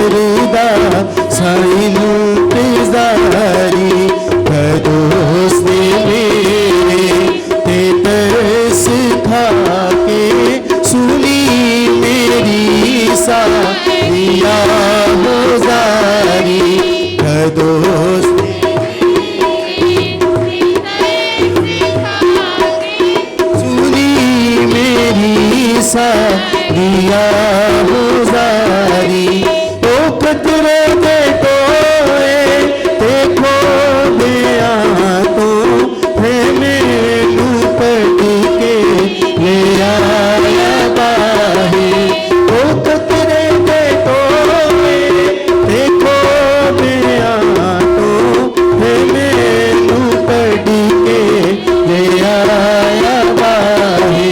करदा साईं इंतजारी कदों उसने मेरे ते तरस खा के सुनी मेरी सारिया गुजारी कदों सारिया गुजारी ओ कतरे दे टोए देखो दिया तो है मैनू कट के ले आया बाहे ओ कतरे दे टोए देखो दिया तो है मैनू कट के ले आया बाहे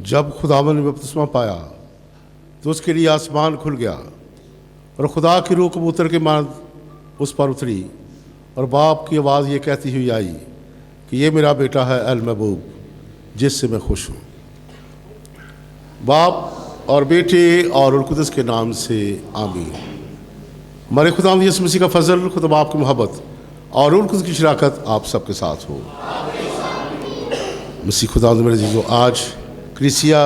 जब खुदावन ने बपतिस्मा पाया तो उसके लिए आसमान खुल गया और खुदा की रूह कबूतर के मांद उस पर उतरी और बाप की आवाज़ ये कहती हुई आई कि ये मेरा बेटा है अल महबूब जिससे मैं खुश हूँ। बाप और बेटे और रूह कुदस के नाम से आमीन। हमारे खुदावंद यीशु मसीह का फजल, खुदा बाप की मोहब्बत और रूह कुदस की शराकत आप सबके साथ हो। मसीह खुदावंद मेरे जीजो, आज क्रिसिया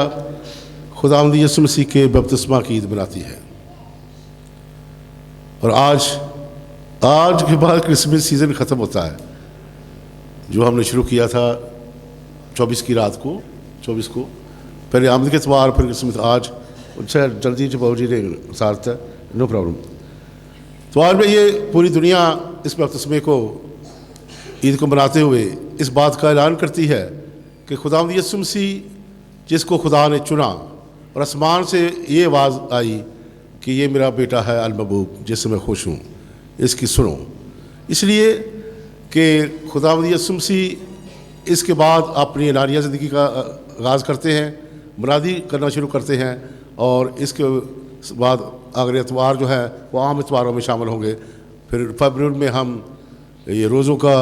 खुदावंद यीशु मसीह के बपतिस्मा की ईद मनाती है और आज के बाद क्रिसमस सीज़न ख़त्म होता है जो हमने शुरू किया था 24 की रात को, 24 को पहले आमद के इतवार, फिर क्रिसमस। आज अच्छा जल्दी जो बाबूजी ने सारता है, नो प्रॉब्लम। तो आज में ये पूरी दुनिया इस बपतिस्मे को, ईद को मनाते हुए इस बात का ऐलान करती है कि खुदावंद यीशु मसीह जिसको खुदा ने चुना और आसमान से ये आवाज़ आई कि ये मेरा बेटा है अल महबूब जिससे मैं खुश हूँ, इसकी सुनो। इसलिए कि खुदावंद यीशु मसीह इसके बाद अपनी नारिया ज़िंदगी का आगाज़ करते हैं, मुनादी करना शुरू करते हैं और इसके बाद अगले इतवार जो है वो आम इतवारों में शामिल होंगे। फिर फरवरी में हम ये रोज़ों का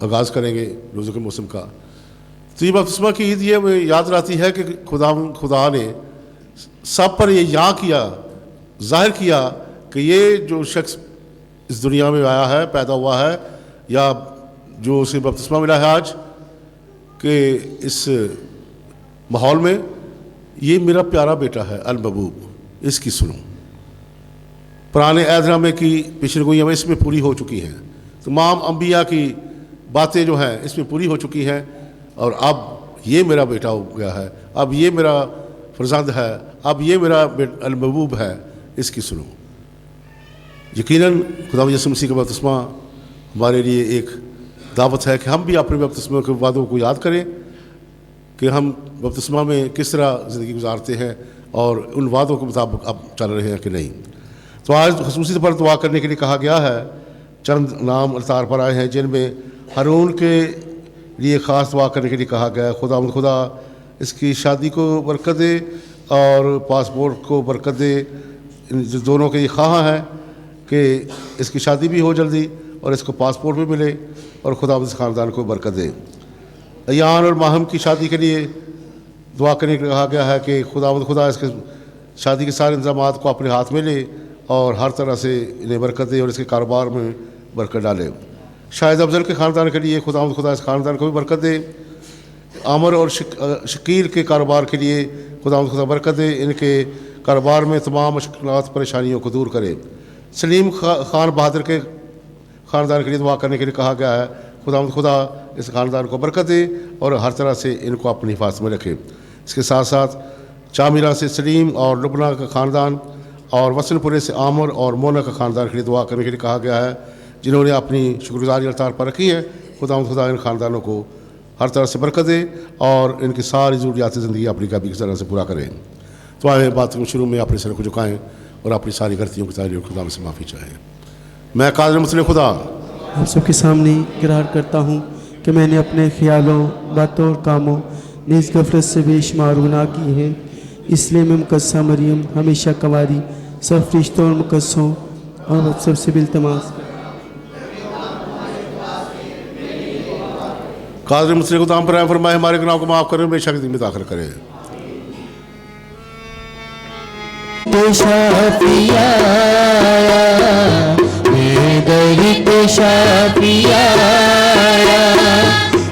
आगाज़ करेंगे, रोज़ों के मौसम का। तो ये बपतिस्मा की ईद ये याद रहती है कि खुदा ने सब पर ये यहाँ किया जाहिर किया कि ये जो शख्स इस दुनिया में आया है, पैदा हुआ है, या जो उसे बपतिस्मा मिला है आज, कि इस माहौल में ये मेरा प्यारा बेटा है अल महबूब, इसकी सुनो। पुराने अहदनामे की पेशनगोइयाँ इसमें पूरी हो चुकी हैं, तमाम अंबिया की बातें जो हैं इसमें पूरी हो चुकी हैं, और अब ये मेरा बेटा हो गया है, अब ये मेरा फर्जंद है, अब ये मेरा अल महबूब है, इसकी सुनो। यकीनन खुदा यसू मसीह का बपतिस्मा हमारे लिए एक दावत है कि हम भी अपने बपतिस्मा के वादों को याद करें कि हम बपतिस्मा में किस तरह ज़िंदगी गुजारते हैं और उन वादों के मुताबिक अब चल रहे हैं कि नहीं। तो आज ख़ुसूसी तौर पर दुआ करने के लिए कहा गया है। चंद नाम अल्तार पर आए हैं जिनमें हारून के लिए ख़ास दुआ करने के लिए कहा गया है। खुदा इसकी शादी को बरकत दे और पासपोर्ट को बरकत दे। इन दोनों के ये ख्वाह हैं कि इसकी शादी भी हो जल्दी और इसको पासपोर्ट भी मिले और खुदा इस ख़ानदान को बरकत दे। अयान और माहम की शादी के लिए दुआ करने के लिए कहा गया है कि खुदा इसके शादी के सारे इंतजाम को अपने हाथ में ले और हर तरह से इन्हें बरकत दे और इसके कारोबार में बरकत डाले। शाहिद अफजल के ख़ानदान के लिए खुदा इस ख़ानदान को भी बरकत दे। आमर और शकील के कारोबार के लिए खुदा बरकत दे, इनके कारोबार में तमाम मुश्किलात परेशानियों को दूर करे। सलीम खान बहादुर के ख़ानदान के लिए दुआ करने के लिए कहा गया है। खुदा इस ख़ानदान को बरकत दे और हर तरह से इनको अपनी हिफाजत में रखे। इसके साथ साथ चामिरा से सलीम और लुबना का ख़ानदान और वसनपुरे से आमर और मोना का ख़ानदान के लिए दुआ करने के लिए कहा गया है, जिन्होंने अपनी शुक्रगुजारी अल्तार पर रखी है। खुदा इन ख़ानदानों को हर तरह से बरकत दे और इनकी सारी ज़रूरियात ज़िंदगी अपनी कभी की तरह से पूरा करें। तो आए बात को शुरू में अपने सर को झुकाएँ और अपनी सारी गलतियों की तारीफ खुदा से माफ़ी चाहें। मैं कादिर मुतलक खुदा आप सबके सामने इकरार करता हूँ कि मैंने अपने ख्यालों, बातों और कामों नीज़ गफलत से बेशुमार गुनाह किए हैं। इसलिए मैं मुकद्दसा मरियम हमेशा कंवारी सब फरिश्तों और मुकद्दसों और आप सबसे बिल्तमास कादिर मुतलक खुदा हम पर रहम फरमाए, हमारे गुनाहों को माफ़ करें, बेशक में दाखिल करें। शाफिया दरित शाफिया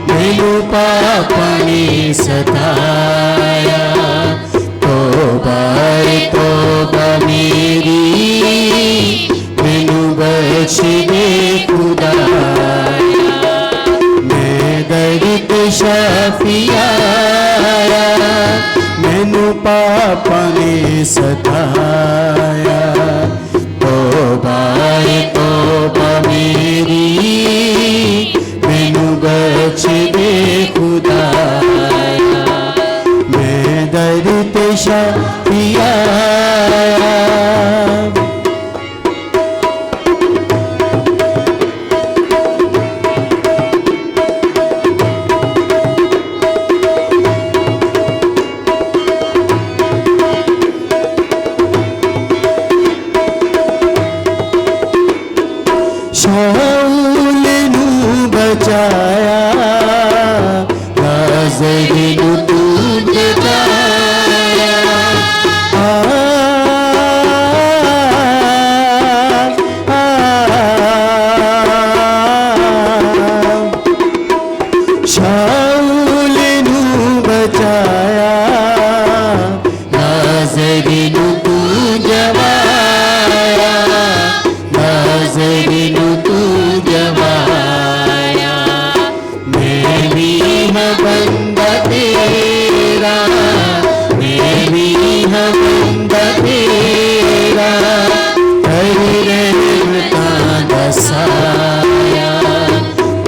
मैनू पापा ने सताया, तौबा मेरी मैनू बख्श दे खुदाया। मैं दरित शाफिया मैनू पापा ने सताया, तौबा मेरी मैनू बख्श दे खुदाया। मैं दर्द शाफिया शाऊल नू बचाया, नाज़र नू तू बचाया। शाऊल नू बचाया, नाज़र नू तू जवाया, नाज़र नू तू जवाया। मैं भी हूँ बंदा तेरा, मैं भी हूँ बंदा तेरा, हर रहमता दा साया।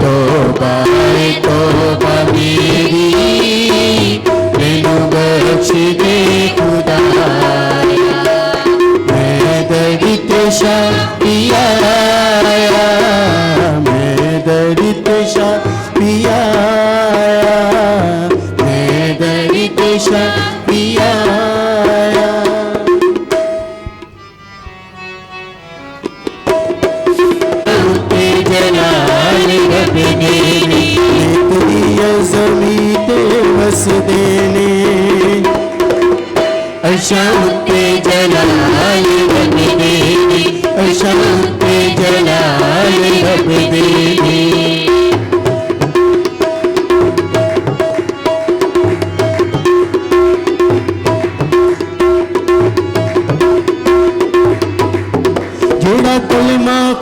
तौबा मेरी मैनू बख्श दे खुदाया। मैं दरित शाफिया, मैं दरित शाफिया, मैं दरित शाफिया। जलाल रब देने तेरी ज़मीं ते बस देने, अर्शां उत्ते जलाल रब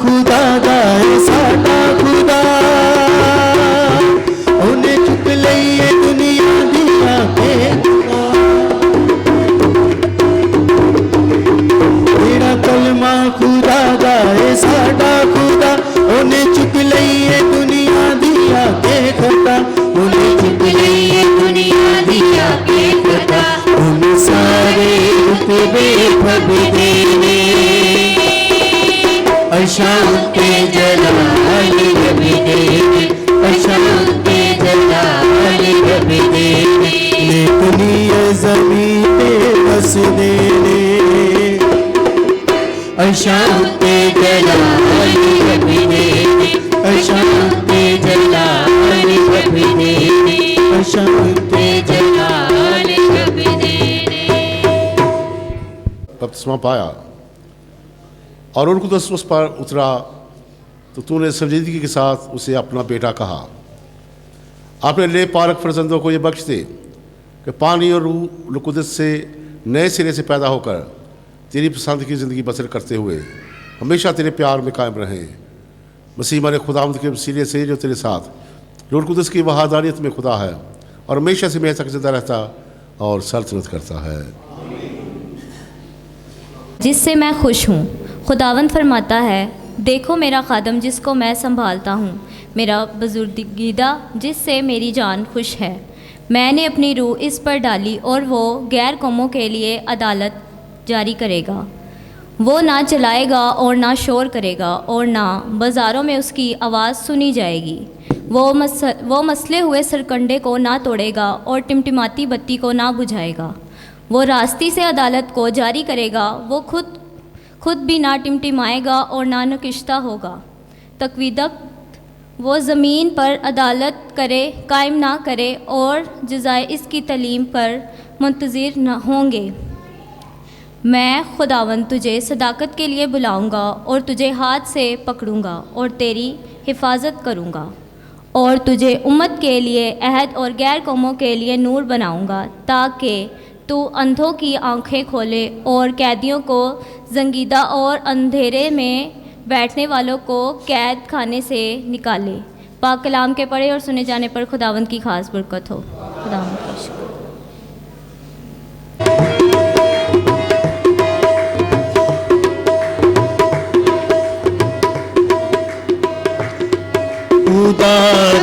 खुदा दा है साडा खुदा उन्हें चुक लईए दुनिया दिया बेखुदा तेरा कलमा खुदा दा है साडा खुदा उन्हें चुक लईए दुनिया दिया बेखुदा उन्हें चुक लईए दुनिया दिया बेखुदा उन्हें सारे रुतबे प्रभु देने अशान पे जलाल रबी देने अशान पे जलाल रबी देने लेकनी ज़मीन पे बस देने अशान पे जलाल रबी देने अशान पे जलाल रबी देने अशान पे जलाल रबी देने। बपतिस्मा पाया और उनको तो उस पर उतरा तो तूने संजीदगी के साथ उसे अपना बेटा कहा। अपने ले पारक फर्जंदों को ये बख्श दे कि पानी और रूह कुदरत से नए सिरे से पैदा होकर तेरी पसंद की ज़िंदगी बसर करते हुए हमेशा तेरे प्यार में कायम रहें। मसीह हमारे खुदावंद के वसीले से जो तेरे साथ रूह कुदरत की वहादानियत में खुदा है और हमेशा से मैं तक जिंदा रहता और सल्तनत करता है। जिससे मैं खुश हूँ। खुदावंद फरमाता है, देखो मेरा खादम जिसको मैं संभालता हूँ, मेरा बुजुर्गीदा जिससे मेरी जान खुश है। मैंने अपनी रूह इस पर डाली और वो गैर कौमों के लिए अदालत जारी करेगा। वो ना चलाएगा और ना शोर करेगा और ना बाज़ारों में उसकी आवाज़ सुनी जाएगी। वो मसले हुए सरकंडे को ना तोड़ेगा और टिमटिमाती बत्ती को ना बुझाएगा। वो रास्ती से अदालत को जारी करेगा। वो खुद भी ना टिमटिमाएगा और ना नकिश्ता होगा। तकवीदक वो ज़मीन पर अदालत करे कायम ना करे और जज़ाए इसकी तलीम पर मुंतज़िर न होंगे। मैं खुदावंद तुझे सदाकत के लिए बुलाऊंगा और तुझे हाथ से पकड़ूंगा और तेरी हिफाजत करूंगा और तुझे उम्मत के लिए अहद और गैर कौमों के लिए नूर बनाऊंगा, ताकि तू अंधों की आंखें खोले और कैदियों को जंगीदा और अंधेरे में बैठने वालों को कैद खाने से निकाले। पाक कलाम के पढ़े और सुने जाने पर खुदावंद की खास बरकत हो। खुदावंद का शुक्र। खुदा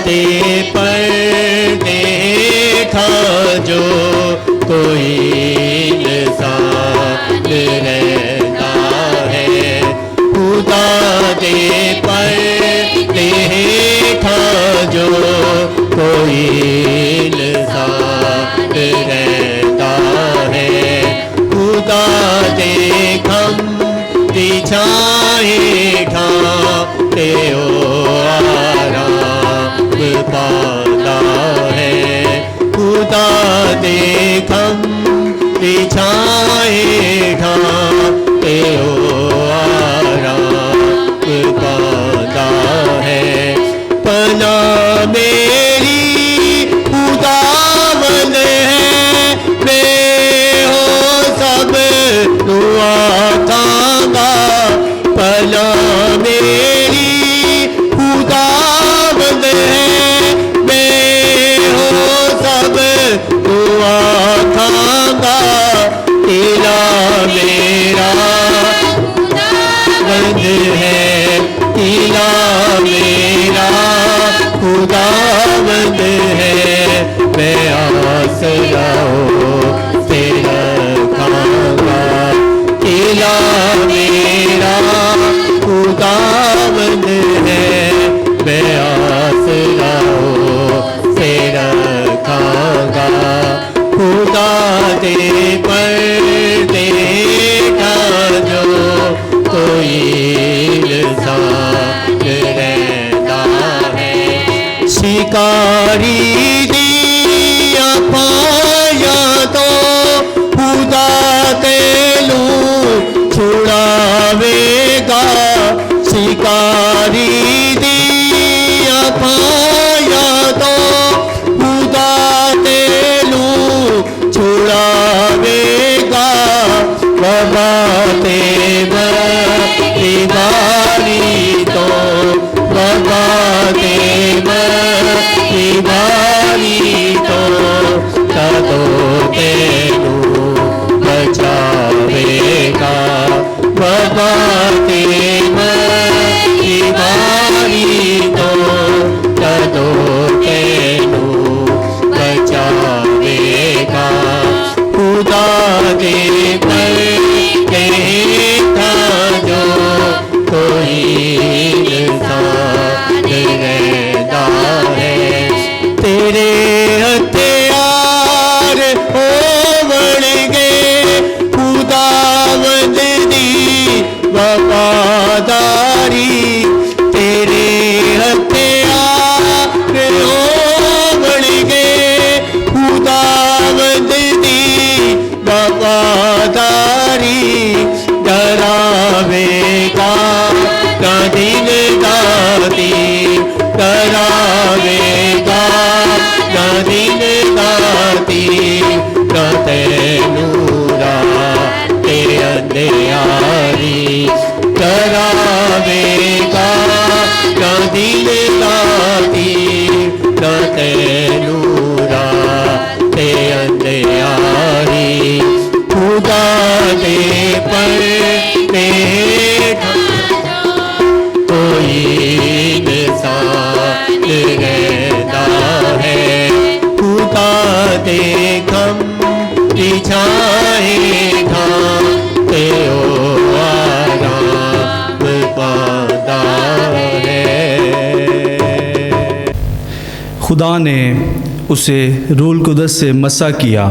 दे पर देखा जो कोई इंसान रहता है। खुदा दे पर देखा जो कोई इंसान रहता है। खुदा दे खम बिछाए ढाते पाता है। खुदा देखम बिछाए ढाते आराम पाता है। पना मेरी खुदावंद है, मैं हो सब दुआ थांगा। पना मेरी खुदावंद है, मैं हो सब दुआ थांगा। तेरा मेरा खुदावंद है, तेरा मेरा खुदावंद है। मैं आसरा तेरा खांगा। तेरा मेरा खुदावंद है, मैं आसरा तेरा खांगा। खुदा दे पर देखा जो कोई इंसान रहता है। शिकारी दिया पाया तो खुदा तेलू छुड़ावेगा। शिकारी दिया पाया तो खुदा तेलू छुड़ावेगा। बाबा ते बारी कदों तेनू बचावेगा बाबा ते मरी बारी तो कदों तेनू बचावेगा खुदा दे पर जो कोई इंसान रहता है तेरे हथियार हो बढ़ गए खुदावंद दी वफादारी तेरे हथियार हो बढ़ गए खुदावंद दी वफादारी डरावेगा ना दिन दाती डरावेगा ना दिन दाती ना तेनूरा ते अंधेरी डरावेगा ना दिन दाती ना तेनूरा ते अंधेरी खुदा दे पर कोई इंसान रहता है खुदा दे कम बिछाएगा ते ओ आराम पाता है। खुदा ने उसे रूल कुदस से मसा किया।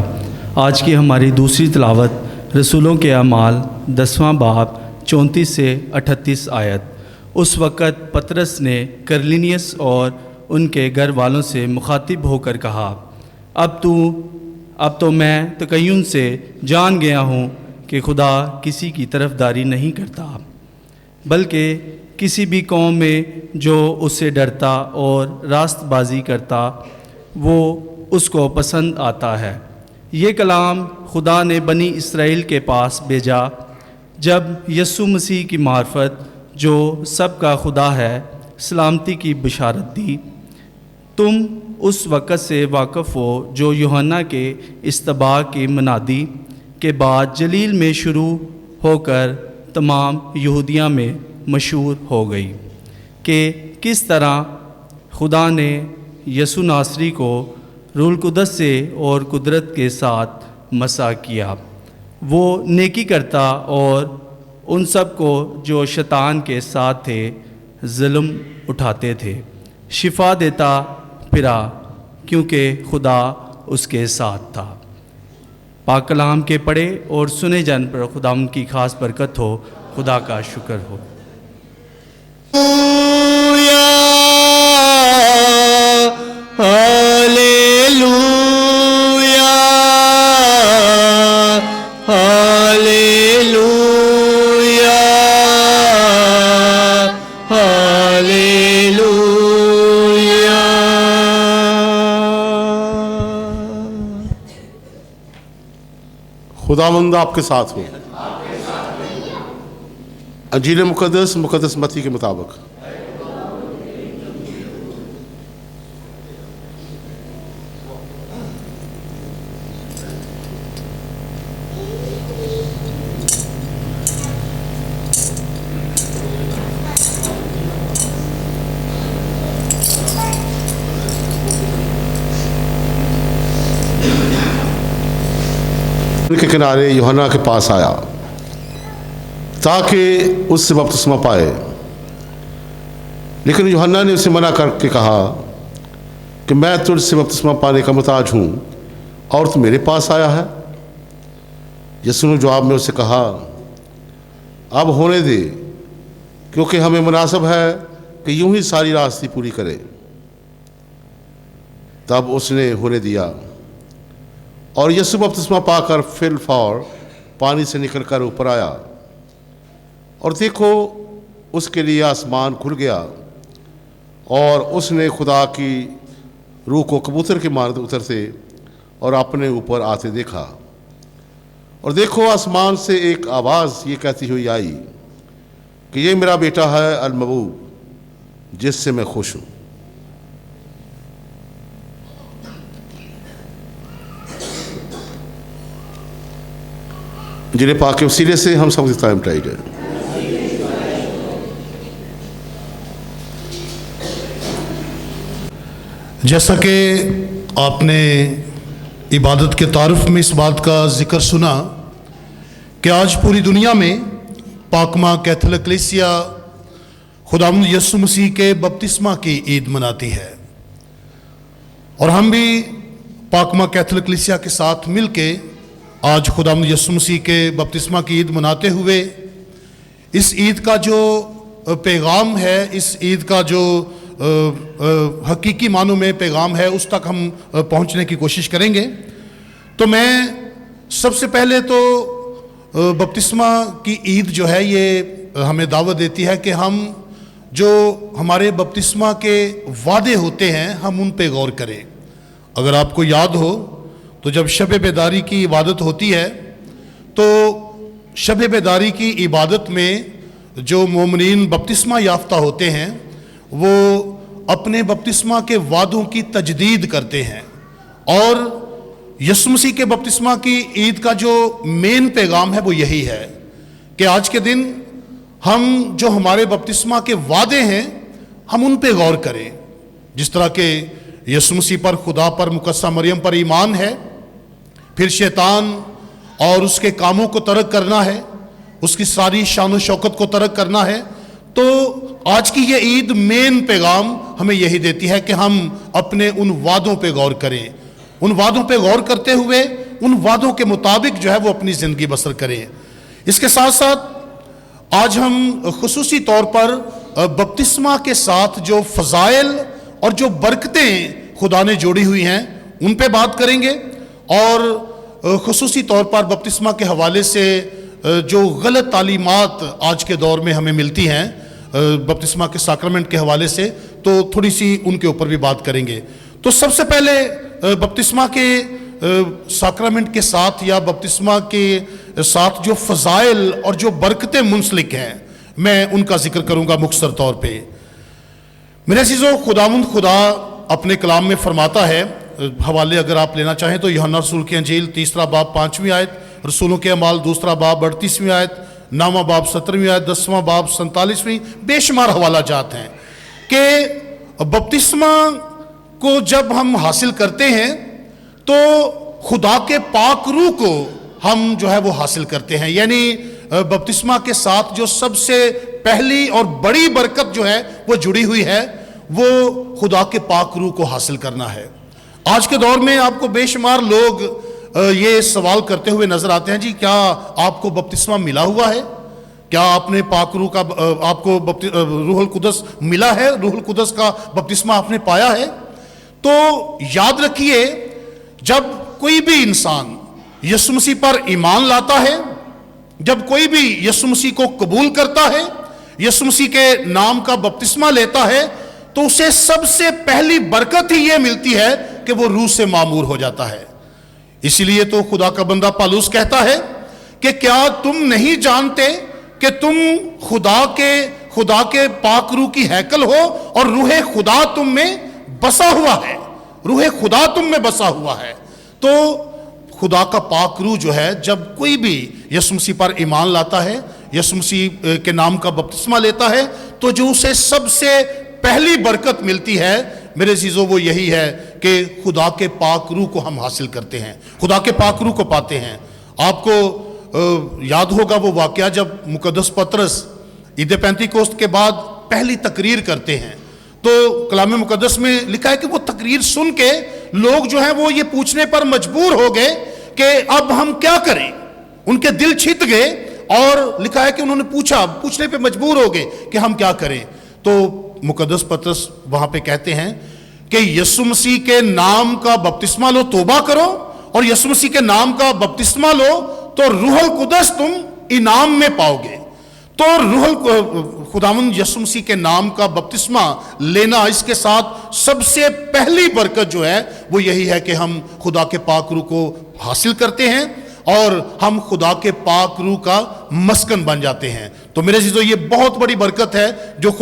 आज की हमारी दूसरी तिलावत रसूलों के अमाल 10वां बाब 34 से 38 आयत। उस वक़्त पतरस ने करलिनियस और उनके घर वालों से मुखातिब होकर कहा, अब तो मैं तकय्युन से जान गया हूँ कि खुदा किसी की तरफदारी नहीं करता, बल्कि किसी भी कौम में जो उससे डरता और रास्तबाजी करता वो उसको पसंद आता है। ये कलाम खुदा ने बनी इसराइल के पास भेजा जब यीशु मसीह की मार्फत जो सबका खुदा है सलामती की बिशारत दी। तुम उस वक़्त से वाक़फ़ हो जो यूहन्ना के इस्तबा की मनादी के बाद जलील में शुरू होकर तमाम यहूदिया में मशहूर हो गई कि किस तरह खुदा ने यसु नासरी को रूल कुदस से और कुदरत के साथ मसा किया। वो नेकी करता और उन सब को जो शैतान के साथ थे जुल्म उठाते थे शिफा देता फिरा क्योंकि खुदा उसके साथ था। पाक कलाम के पढ़े और सुने जाने पर खुदा उनकी खास बरकत हो। खुदा का शुक्र हो। Hallelujah hallelujah hallelujah. खुदावंद आपके साथ हो। अंजील मुक़द्दस मत्ती के मुताबिक। के किनारे यूहन्ना के पास आया ताकि उससे बपतिस्मा पाए, लेकिन यूहन्ना ने उसे मना करके कहा कि मैं तुझसे बपतिस्मा पाने का मुताज हूँ और तू मेरे पास आया है। यीशु ने जवाब में उसे कहा, अब होने दे, क्योंकि हमें मुनासिब है कि यूं ही सारी रास्ते पूरी करे। तब उसने होने दिया और यीशु बपतिस्मा पाकर फिल फौर पानी से निकलकर ऊपर आया और देखो उसके लिए आसमान खुल गया और उसने खुदा की रूह को कबूतर के मानद उतरते और अपने ऊपर आते देखा। और देखो आसमान से एक आवाज़ ये कहती हुई आई कि ये मेरा बेटा है अल-महबूब, जिससे मैं खुश हूँ। जिन्हें पाक के वसीले से हम सब टाइम टाइड है। जैसा कि आपने इबादत के तारुफ में इस बात का जिक्र सुना कि आज पूरी दुनिया में पाकमा कैथोलिक कलीसिया खुदावंद यीशु मसीह के बपतिस्मा की ईद मनाती है, और हम भी पाकमा कैथोलिक कलीसिया के साथ मिलके आज खुदावंद यीशु मसीह के बपतिस्मा की ईद मनाते हुए इस ईद का जो पैगाम है, इस ईद का जो हकीकी मानों में पैगाम है, उस तक हम पहुंचने की कोशिश करेंगे। तो मैं सबसे पहले तो बपतिस्मा की ईद जो है ये हमें दावत देती है कि हम जो हमारे बपतिस्मा के वादे होते हैं हम उन पे गौर करें। अगर आपको याद हो तो जब शब बेदारी की इबादत होती है तो शब बेदारी की इबादत में जो मोमिनीन बपतिस्मा याफ्ता होते हैं वो अपने बपतिस्मा के वादों की तजदीद करते हैं, और यीशु मसीह के बपतिस्मा की ईद का जो मेन पैगाम है वो यही है कि आज के दिन हम जो हमारे बपतिस्मा के वादे हैं हम उन पे गौर करें। जिस तरह के यीशु मसीह पर, खुदा पर, मुकद्दसा मरियम पर ईमान है, फिर शैतान और उसके कामों को तर्क करना है, उसकी सारी शान व शौकत को तर्क करना है, तो आज की ये ईद मेन पैगाम हमें यही देती है कि हम अपने उन वादों पे गौर करें, उन वादों पे गौर करते हुए उन वादों के मुताबिक जो है वो अपनी ज़िंदगी बसर करें। इसके साथ साथ आज हम खुसूसी तौर पर बपतिस्मा के साथ जो फ़ज़ाइल और जो बरकतें खुदा ने जोड़ी हुई हैं उन पे बात करेंगे, और खुसूसी तौर पर बपतिस्मा के हवाले से जो गलत तालीमात आज के दौर में हमें मिलती हैं बपतिस्मा के साक्रमेंट के हवाले से, तो थोड़ी सी उनके ऊपर भी बात करेंगे। तो सबसे पहले बपतिस्मा के साक्रमेंट के साथ या बपतिस्मा के साथ जो फ़ज़ाइल और जो बरकतें मुंसलिक हैं मैं उनका जिक्र करूंगा मुख्तसर तौर पे। मेरे अज़ीज़ों, खुदावंद खुदा अपने कलाम में फरमाता है, हवाले अगर आप लेना चाहें तो यूहन्ना रसूल की अंजील 3 बाब 5वीं आयत, रसूलों के अमाल 2 बाब 38वीं आयत, 9वां बाब 17वीं आयत, 10वां बाब 47वीं, बेशुमार हवाला जात हैं कि बपतिस्मा को जब हम हासिल करते हैं तो खुदा के पाक रूह को हम जो है वो हासिल करते हैं। यानी बपतिस्मा के साथ जो सबसे पहली और बड़ी बरकत जो है वो जुड़ी हुई है वो खुदा के पाक रूह को हासिल करना है। आज के दौर में आपको बेशुमार लोग ये सवाल करते हुए नजर आते हैं, जी क्या आपको बपतिस्मा मिला हुआ है? क्या आपने पाक रूह का आपको रूहुल कुदस मिला है? रूहुल कुदस का बपतिस्मा आपने पाया है? तो याद रखिए, जब कोई भी इंसान यीशु मसीह पर ईमान लाता है, जब कोई भी यीशु मसीह को कबूल करता है, यीशु मसीह के नाम का बपतिस्मा लेता है, तो उसे सबसे पहली बरकत ही यह मिलती है कि वो रूह से मामूर हो जाता है। इसलिए तो खुदा का बंदा पालूस कहता है कि क्या तुम नहीं जानते कि तुम खुदा के पाक रूह की हैकल हो और रूह खुदा तुम में बसा हुआ है, रूह खुदा तुम में बसा हुआ है। तो खुदा का पाक रूह जो है, जब कोई भी यीशु मसीह पर ईमान लाता है, यीशु मसीह के नाम का बपतिस्मा लेता है, तो जो उसे सबसे पहली बरकत मिलती है मेरे अज़ीज़ों वो यही है कि खुदा के पाक रूह को हम हासिल करते हैं, खुदा के पाक रूह को पाते हैं। आपको याद होगा वो वाक़या जब मुक़द्दस पतरस ईद पेंतीकोस्त के बाद पहली तकरीर करते हैं, तो कलाम मुक़द्दस में लिखा है कि वो तकरीर सुन के लोग जो हैं वो ये पूछने पर मजबूर हो गए कि अब हम क्या करें। उनके दिल छित गए और लिखा है कि उन्होंने पूछने पे मजबूर हो गए कि हम क्या करें। तो मुक़द्दस पतरस वहां पे कहते हैं कि यीशु मसीह के नाम का बपतिस्मा लो, तौबा करो, और यीशु मसीह के नाम का बपतिस्मा लो तो रूहुल कुदस तुम इनाम में पाओगे। तो खुदावंद यीशु मसीह के नाम का बपतिस्मा लेना, इसके साथ सबसे पहली बरकत जो है वो यही है कि हम खुदा के पाक रूह को हासिल करते हैं और हम खुदा के पाक रूह का मस्कन बन जाते हैं। तो मेरे अज़ीज़ों, ये बहुत बड़ी बरकत है जो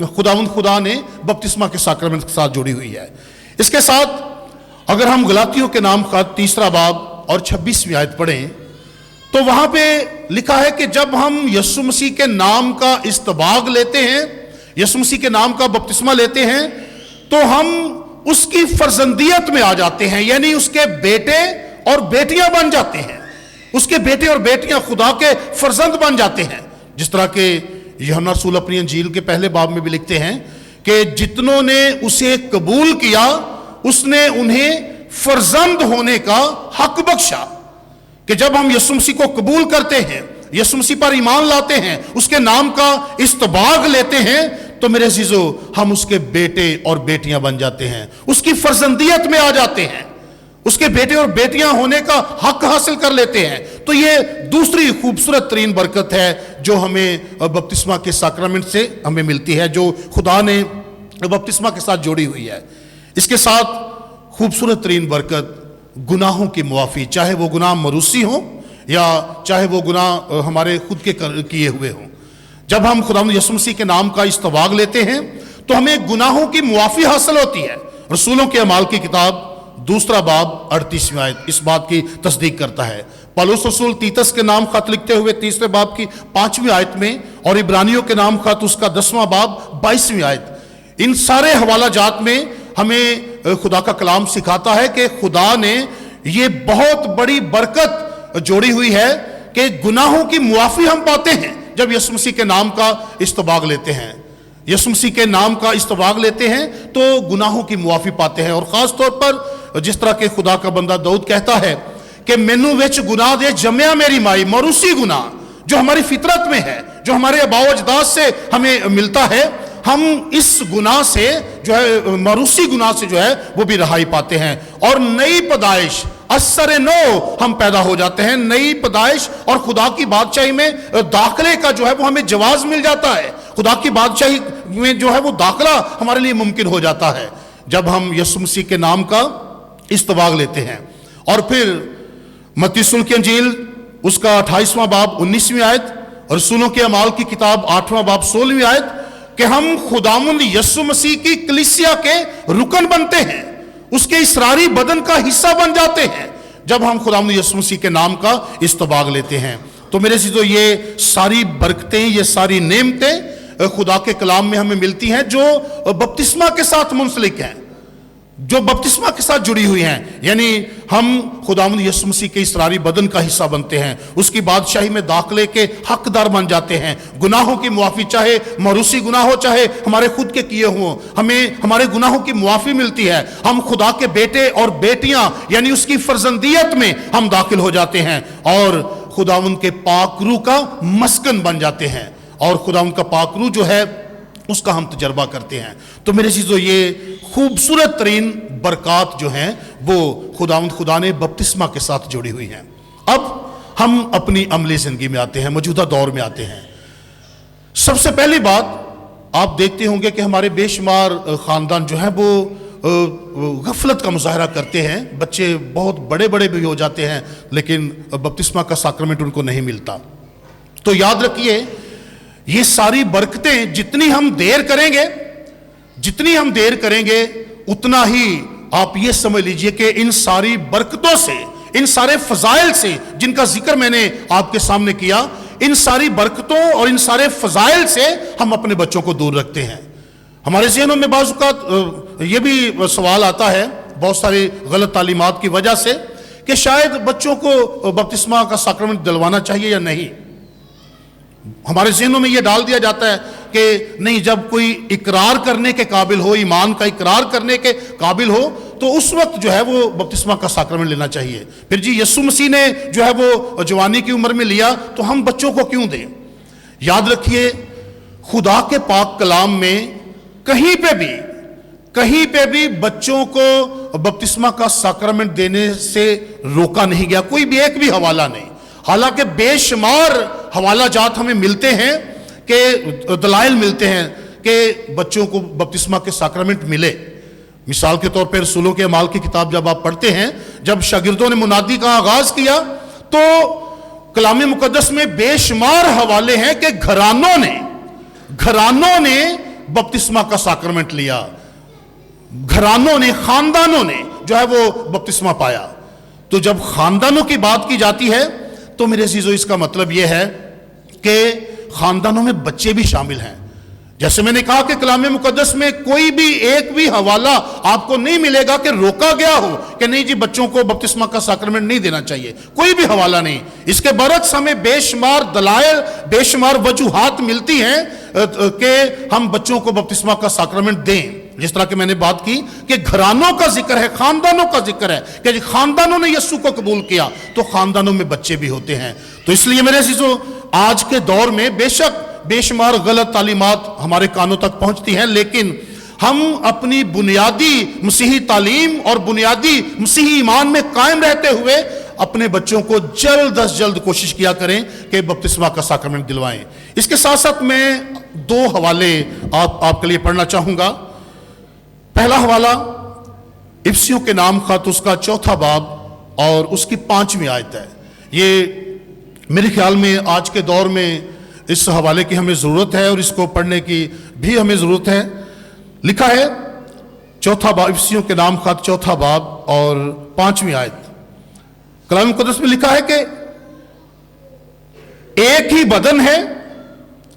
खुदावंद खुदा ने बपतिस्मा के साक्रमेंट के साथ जुड़ी हुई है। इसके साथ अगर हम गलातियों के नाम का 3 बाब और 26वीं आयत पढ़ें तो वहां पे लिखा है कि जब हम यीशु मसीह के नाम का इस्तबाग लेते हैं, यीशु मसीह के नाम का बपतिस्मा लेते हैं, तो हम उसकी फर्जंदियत में आ जाते हैं, यानी उसके बेटे और बेटियां बन जाते हैं। उसके बेटे और बेटियां खुदा के फर्जंद बन जाते हैं। जिस तरह के यूहन्ना रसूल अपनी अंजील के पहले बाब में भी लिखते हैं कि जितनों ने उसे कबूल किया उसने उन्हें फर्जंद होने का हक बख्शा। कि जब हम यीशु मसीह को कबूल करते हैं, यीशु मसीह पर ईमान लाते हैं, उसके नाम का इस्तबाग लेते हैं, तो मेरे अजीजों हम उसके बेटे और बेटियां बन जाते हैं, उसकी फर्जंदियत में आ जाते हैं, उसके बेटे और बेटियां होने का हक हासिल कर लेते हैं। तो ये दूसरी खूबसूरत तरीन बरकत है जो हमें बपतिस्मा के साक्रामेंट से हमें मिलती है, जो खुदा ने बपतिस्मा के साथ जोड़ी हुई है। इसके साथ खूबसूरत तरीन बरकत गुनाहों की मुआफ़ी, चाहे वो गुनाह मरूसी हो या चाहे वो गुनाह हमारे खुद के किए हुए हों। जब हम खुदावंद यीशु मसीह के नाम का इस्तबाग लेते हैं तो हमें गुनाहों की मुआफ़ी हासिल होती है। रसूलों के अमाल की किताब 2 बाब 38वीं आयत इस बात की तस्दीक करता है। पौलुस रसूल तीतस के नाम खत लिखते हुए 3 बाब की 5वीं आयत में, और इब्रानियों के नाम खत उसका 10वां बाब 22वीं आयत, इन सारे हवाला जात में हमें खुदा का कलाम सिखाता है कि खुदा ने ये बहुत बड़ी बरकत जोड़ी हुई है कि गुनाहों की मुआफ़ी हम पाते हैं जब यीशु मसीह के नाम का इस्तबाग लेते हैं। यीशु मसीह के नाम का इस्तबाग लेते हैं तो गुनाहों की मुआफ़ी पाते हैं। और ख़ास तौर पर जिस तरह के खुदा का बंदा दाऊद कहता है कि मैनू विच गुनाह दे जम्या मेरी माई, मरूसी गुनाह जो हमारी फितरत में है, जो हमारे आबाओ अजदाद से हमें मिलता है, हम इस गुनाह से जो है, मरूसी गुनाह से जो है वो भी रहाई पाते हैं। और नई पैदाइश असर नो हम पैदा हो जाते हैं, नई पैदाइश और खुदा की बादशाही में दाखिले का जो है वो हमें जवाज मिल जाता है। खुदा की बादशाही में जो है वो दाखिला हमारे लिए मुमकिन हो जाता है जब हम यीशु मसीह के नाम का इस्तबाग लेते हैं। और फिर मत्ती रसूल की अंजील उसका 28वां बाब 19वीं आयत और रसूलों के अमाल की किताब 8वां बाब 16वीं आयत कि हम खुदावंद यीशु मसीह की कलीसिया के रुकन बनते हैं, उसके इसरारी बदन का हिस्सा बन जाते हैं जब हम खुदावंद यीशु मसीह के नाम का इस्तबाग लेते हैं। तो मेरे से तो ये सारी बरकतें, ये सारी नेमतें खुदा के कलाम में हमें मिलती हैं जो बपतिस्मा के साथ मुंसलिक हैं, जो बपतिस्मा के साथ जुड़ी हुई हैं। यानी हम खुदावंद यीशु मसीह के इसरारी बदन का हिस्सा बनते हैं, उसकी बादशाही में दाखिले के हकदार बन जाते हैं। गुनाहों की मुआफ़ी, चाहे मरूसी गुनाह हो चाहे हमारे खुद के किए हों, हमें हमारे गुनाहों की मुआफ़ी मिलती है। हम खुदा के बेटे और बेटियां यानी उसकी फर्जंदियत में हम दाखिल हो जाते हैं और खुदावंद के पाक रूह का मस्कन बन जाते हैं और खुदावंद का पाक रूह जो है उसका हम तजर्बा करते हैं। तो मेरे चीज़ों ये खूबसूरत तरीन बरक़ात जो हैं वो खुदा ने बपतिस्मा के साथ जोड़ी हुई हैं। अब हम अपनी अमली ज़िंदगी में आते हैं, मौजूदा दौर में आते हैं। सबसे पहली बात आप देखते होंगे कि हमारे बेशुमार ख़ानदान जो हैं वो गफलत का मुजाहरा करते हैं। बच्चे बहुत बड़े बड़े भी हो जाते हैं लेकिन बपतिस्मा का साक्रमेंट उनको नहीं मिलता। तो याद रखिए ये सारी बरकतें जितनी हम देर करेंगे उतना ही आप ये समझ लीजिए कि इन सारी बरकतों से, इन सारे फजाइल से जिनका जिक्र मैंने आपके सामने किया, इन सारी बरकतों और इन सारे फजाइल से हम अपने बच्चों को दूर रखते हैं। हमारे ज़हनों में बाज़ औक़ात ये भी सवाल आता है बहुत सारी गलत तालीमात की वजह से कि शायद बच्चों को बपतिस्मा का साक्रमेंट दिलवाना चाहिए या नहीं। हमारे ज़हनों में यह डाल दिया जाता है कि नहीं, जब कोई इकरार करने के काबिल हो, ईमान का इकरार करने के काबिल हो, तो उस वक्त जो है वो बपतिस्मा का साक्रमेंट लेना चाहिए। फिर जी यीशु मसीह ने जो है वो जवानी की उम्र में लिया तो हम बच्चों को क्यों दें? याद रखिए खुदा के पाक कलाम में कहीं पे भी बच्चों को बपतिस्मा का साक्रमेंट देने से रोका नहीं गया, कोई भी एक भी हवाला नहीं। हालांकि बेशुमार हवाला जात हमें मिलते हैं कि दलाइल मिलते हैं कि बच्चों को बपतिस्मा के साक्रमेंट मिले। मिसाल के तौर पर रसूलों के अमाल की किताब जब आप पढ़ते हैं, जब शागिर्दों ने मुनादी का आगाज किया तो कलाम मुकद्दस में बेशुमार हवाले हैं कि घरानों ने बपतिस्मा का साक्रमेंट लिया, घरानों ने, खानदानों ने जो है वो बपतिस्मा पाया। तो जब खानदानों की बात की जाती है तो मेरे अजीजों इसका मतलब यह है कि खानदानों में बच्चे भी शामिल हैं। जैसे मैंने कहा कि कलाम मुकद्दस में कोई भी एक भी हवाला आपको नहीं मिलेगा कि रोका गया हो कि नहीं जी बच्चों को बपतिस्मा का साक्रमेंट नहीं देना चाहिए, कोई भी हवाला नहीं। इसके बरक्स हमें बेशुमार दलाइल, बेशुमार वजूहात मिलती हैं कि हम बच्चों को बपतिस्मा का साक्रमेंट दें। जिस तरह की मैंने बात की कि घरानों का जिक्र है, खानदानों का जिक्र है कि खानदानों ने यीशु को कबूल किया तो खानदानों में बच्चे भी होते हैं। तो इसलिए मेरे अजीजों, आज के दौर में बेशक बेशुमार गलत तालीमात हमारे कानों तक पहुंचती हैं, लेकिन हम अपनी बुनियादी मसीही तालीम और बुनियादी मसीही ईमान में कायम रहते हुए अपने बच्चों को जल्द अज जल्द कोशिश किया करें कि बपतिस्मा का साक्रमेंट दिलवाएं। इसके साथ साथ मैं 2 हवाले आपके लिए पढ़ना चाहूंगा। पहला हवाला इफिसियों के नाम खत, उसका 4था बाब और उसकी 5वीं आयत है। ये मेरे ख्याल में आज के दौर में इस हवाले की हमें ज़रूरत है और इसको पढ़ने की भी हमें ज़रूरत है। लिखा है 4था बाब, इफिसियों के नाम खत 4था बाब और 5वीं आयत। कलाम मुकद्दस में लिखा है कि एक ही बदन है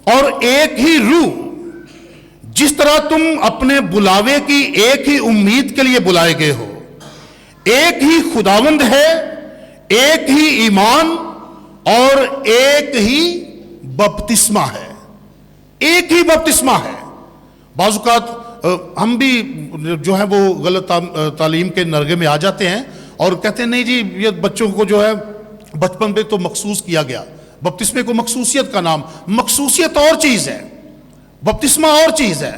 और एक ही रूह, जिस तरह तुम अपने बुलावे की एक ही उम्मीद के लिए बुलाए गए हो, एक ही खुदावंद है, एक ही ईमान और एक ही बपतिस्मा है। एक ही बपतिस्मा है। बाज़-औक़ात हम भी जो है वो गलत तालीम के नरगे में आ जाते हैं और कहते हैं नहीं जी ये बच्चों को जो है बचपन में तो मखसूस किया गया। बपतिस्मे को मखसूसियत का नाम, मखसूसियत और चीज़ है, बपतिस्मा और चीज़ है।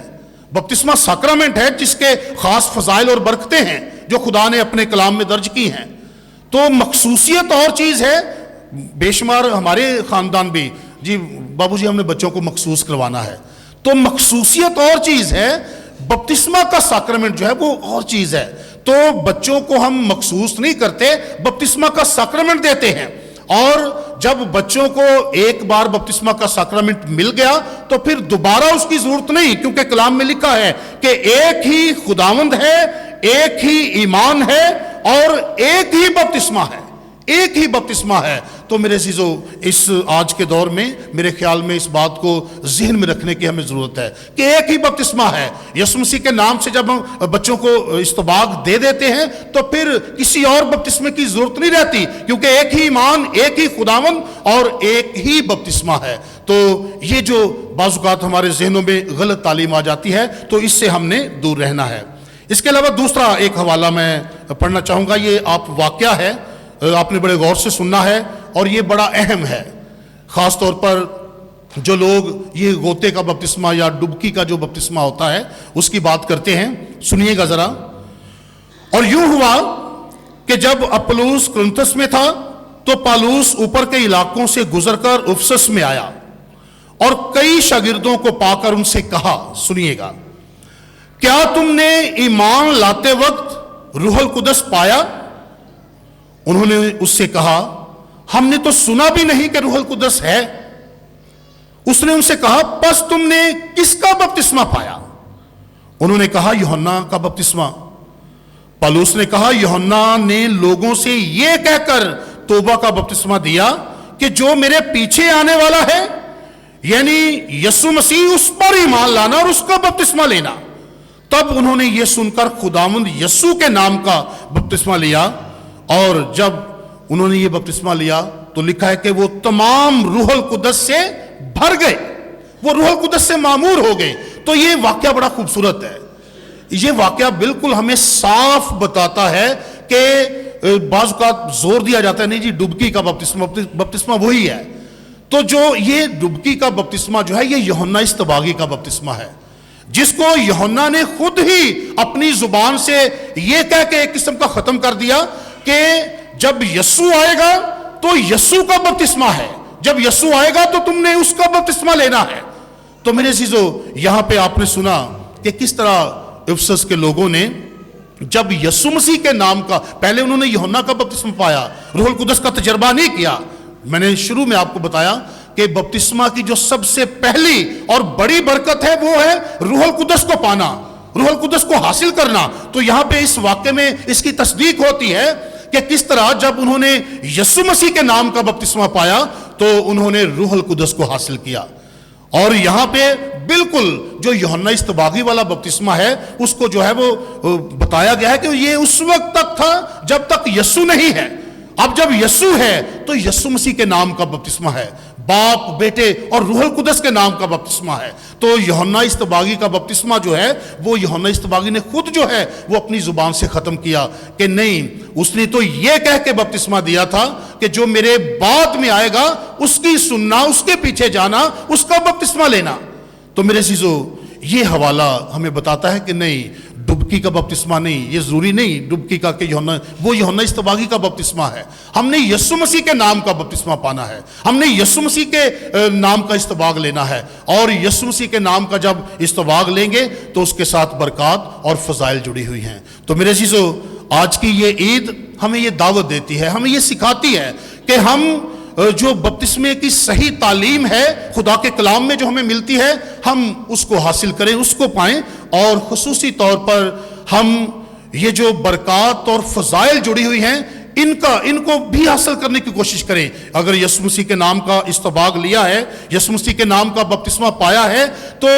बपतिस्मा साक्रामेंट है जिसके खास फजाइल और बरकतें हैं जो खुदा ने अपने कलाम में दर्ज की हैं। तो मखसूसियत और चीज़ है। बेशुमार हमारे ख़ानदान भी जी बाबूजी हमने बच्चों को मखसूस करवाना है, तो मखसूसियत और चीज़ है, बपतिस्मा का साक्रामेंट जो है वो और चीज़ है। तो बच्चों को हम मखसूस नहीं करते, बपतिस्मा का साक्रामेंट देते हैं। और जब बच्चों को एक बार बपतिस्मा का साक्रामेंट मिल गया तो फिर दोबारा उसकी जरूरत नहीं, क्योंकि कलाम में लिखा है कि एक ही खुदावंद है, एक ही ईमान है और एक ही बपतिस्मा है, एक ही बपतिस्मा है। तो मेरे अज़ीज़ों, इस आज के दौर में मेरे ख्याल में इस बात को ज़हन में रखने की हमें ज़रूरत है कि एक ही बपतिस्मा है। यीशु मसीह के नाम से जब हम बच्चों को इस्तबाग दे देते हैं तो फिर किसी और बपतिस्मे की ज़रूरत नहीं रहती, क्योंकि एक ही ईमान, एक ही खुदावंद और एक ही बपतिस्मा है। तो ये जो बाज़-औक़ात हमारे जहनों में गलत तालीम आ जाती है, तो इससे हमने दूर रहना है। इसके अलावा दूसरा एक हवाला मैं पढ़ना चाहूँगा। ये आप वाक़या है, आपने बड़े गौर से सुनना है और ये बड़ा अहम है। ख़ास तौर पर जो लोग ये गोते का बपतिस्मा या डुबकी का जो बपतिस्मा होता है उसकी बात करते हैं, सुनिएगा ज़रा। और यूं हुआ कि जब अपुल्लोस कुरिन्थुस में था तो पौलुस ऊपर के इलाकों से गुजरकर इफिसस में आया और कई शागिर्दों को पाकर उनसे कहा, सुनिएगा, क्या तुमने ईमान लाते वक्त रूहुल कुदस पाया? उन्होंने उससे कहा, हमने तो सुना भी नहीं कि रूहुल कुदस है। उसने उनसे कहा, बस तुमने किसका बपतिस्मा पाया? उन्होंने कहा, यूहन्ना का बपतिस्मा। पौलुस ने कहा, यूहन्ना ने लोगों से यह कहकर तौबा का बपतिस्मा दिया कि जो मेरे पीछे आने वाला है, यानी यीशु मसीह, उस पर ईमान लाना और उसका बपतिस्मा लेना। तब उन्होंने यह सुनकर खुदावंद यीशु के नाम का बपतिस्मा लिया। और जब उन्होंने ये बपतिस्मा लिया तो लिखा है कि वो तमाम रूहुल कुदस से भर गए, वो रूहुल कुदस से मामूर हो गए। तो ये वाकया बड़ा खूबसूरत है। ये वाकया बिल्कुल हमें साफ बताता है कि बाज़ का जोर दिया जाता है नहीं जी डुबकी का बपतिस्मा वही है। तो जो ये डुबकी का बपतिस्मा जो है ये यूहन्ना इस्तबागी का बपतिस्मा है, जिसको यूहन्ना ने खुद ही अपनी जुबान से ये कह के एक किस्म का खत्म कर दिया कि जब यीशु आएगा तो यीशु का बपतिस्मा है, जब यीशु आएगा तो तुमने उसका बपतिस्मा लेना है। तो मेरे अज़ीज़ों, यहां पे आपने सुना कि किस तरह इफिसस के लोगों ने जब यीशु मसीह के नाम का, पहले उन्होंने यूहन्ना का बपतिस्मा पाया, रूहुल कुदस का तजर्बा नहीं किया। मैंने शुरू में आपको बताया कि बपतिस्मा की जो सबसे पहली और बड़ी बरकत है वो है रूहुल कुदस को पाना, रूहुल कुदस को हासिल करना। तो यहां पे इस वाक्य में इसकी तस्दीक होती है कि किस तरह जब उन्होंने यीशु मसीह के नाम का बपतिस्मा पाया तो उन्होंने रूहुल कुदस को हासिल किया। और यहाँ पे बिल्कुल जो यूहन्ना इस्तबागी वाला बपतिस्मा है उसको जो है वो बताया गया है कि ये उस वक्त तक था जब तक यीशु नहीं है। अब जब यीशु है तो यीशु मसीह के नाम का बपतिस्मा है, बाप, बेटे और रूहुल कुदस के नाम का बपतिस्मा है। तो यूहन्ना इस्तबागी का बपतिस्मा जो है वो यूहन्ना इस्तबागी ने खुद जो है वो अपनी जुबान से खत्म किया कि नहीं, उसने तो ये कह के बपतिस्मा दिया था कि जो मेरे बाद में आएगा उसकी सुनना, उसके पीछे जाना, उसका बपतिस्मा लेना। तो मेरे चीजों ये हवाला हमें बताता है कि नहीं, डुबकी का बपतिस्मा नहीं, ये जरूरी नहीं डुबकी का कि वो यूहन्ना इस्तबागी का बपतिस्मा है। हमने यीशु मसीह के नाम का बपतिस्मा पाना है, हमने यीशु मसीह के नाम का इस्तबाग लेना है। और यीशु मसीह के नाम का जब इस्तबाग लेंगे तो उसके साथ बरकत और फजाइल जुड़ी हुई हैं। तो मेरे चीजों आज की ये ईद हमें ये दावत देती है, हमें ये सिखाती है कि हम जो बपतिस्मे की सही तालीम है खुदा के कलाम में जो हमें मिलती है हम उसको हासिल करें, उसको पाएं। और खुसूसी तौर पर हम ये जो बरकत और फजाइल जुड़ी हुई हैं इनको भी हासिल करने की कोशिश करें। अगर यीशु मसीह के नाम का इस्तबाग लिया है, यीशु मसीह के नाम का बपतिस्मा पाया है, तो